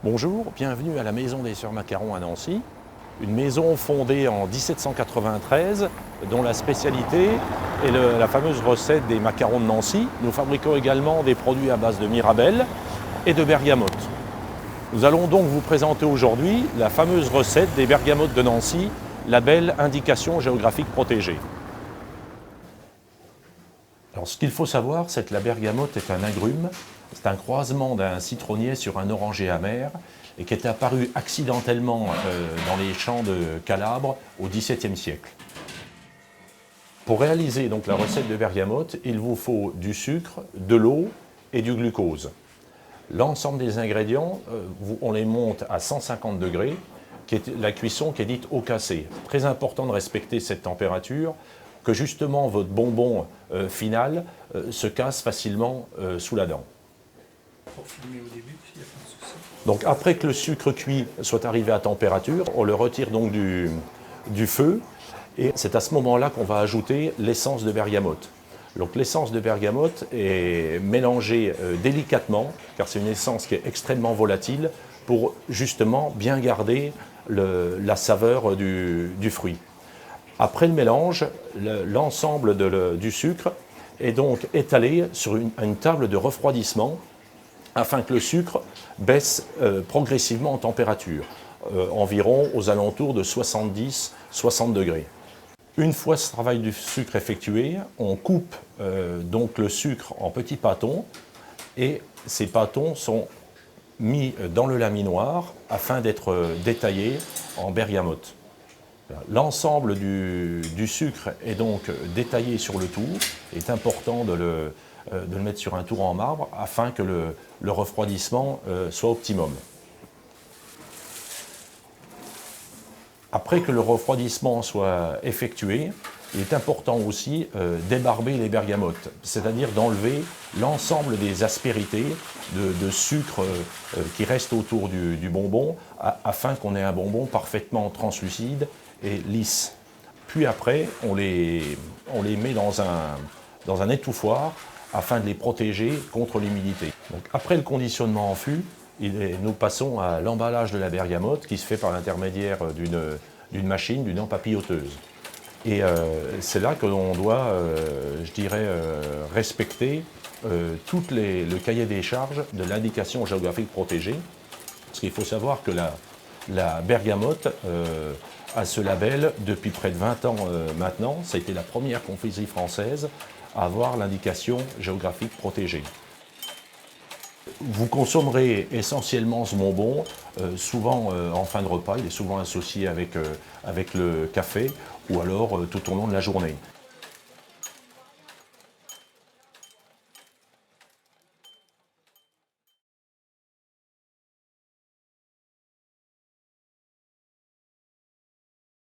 Bonjour, bienvenue à la Maison des Sœurs Macarons à Nancy. Une maison fondée en 1793 dont la spécialité est la fameuse recette des macarons de Nancy. Nous fabriquons également des produits à base de mirabelle et de bergamote. Nous allons donc vous présenter aujourd'hui la fameuse recette des bergamotes de Nancy, label indication géographique protégée. Alors, ce qu'il faut savoir, c'est que la bergamote est un agrume, c'est un croisement d'un citronnier sur un oranger amer et qui est apparu accidentellement dans les champs de Calabre au XVIIe siècle. Pour réaliser donc la recette de bergamote, il vous faut du sucre, de l'eau et du glucose. L'ensemble des ingrédients, on les monte à 150 degrés, qui est la cuisson qui est dite au cassé. Très important de respecter cette température, que justement votre bonbon final se casse facilement sous la dent. Pour filmer au début, il n'y a pas de souci. Donc après que le sucre cuit soit arrivé à température, on le retire donc du feu et c'est à ce moment-là qu'on va ajouter l'essence de bergamote. Donc l'essence de bergamote est mélangée délicatement, car c'est une essence qui est extrêmement volatile, pour justement bien garder la saveur du fruit. Après le mélange, l'ensemble du sucre est donc étalé sur une table de refroidissement afin que le sucre baisse progressivement en température, environ aux alentours de 70-60 degrés. Une fois ce travail du sucre effectué, on coupe donc le sucre en petits pâtons et ces pâtons sont mis dans le laminoir afin d'être détaillés en bergamote. L'ensemble du sucre est donc détaillé sur le tour. Il est important de le mettre sur un tour en marbre afin que le refroidissement soit optimum. Après que le refroidissement soit effectué, il est important aussi d'ébarber les bergamotes, c'est-à-dire d'enlever l'ensemble des aspérités de sucre qui restent autour du bonbon afin qu'on ait un bonbon parfaitement translucide et lisse. Puis après, on les met dans un étouffoir afin de les protéger contre l'humidité. Donc après le conditionnement en fût, nous passons à l'emballage de la bergamote qui se fait par l'intermédiaire d'une machine, d'une empapilloteuse. Et c'est là que l'on doit, je dirais, respecter tout le cahier des charges de l'indication géographique protégée. Parce qu'il faut savoir que la bergamote a ce label depuis près de 20 ans maintenant. Ça a été la première confiserie française à avoir l'indication géographique protégée. Vous consommerez essentiellement ce bonbon, souvent en fin de repas, il est souvent associé avec le café ou alors tout au long de la journée.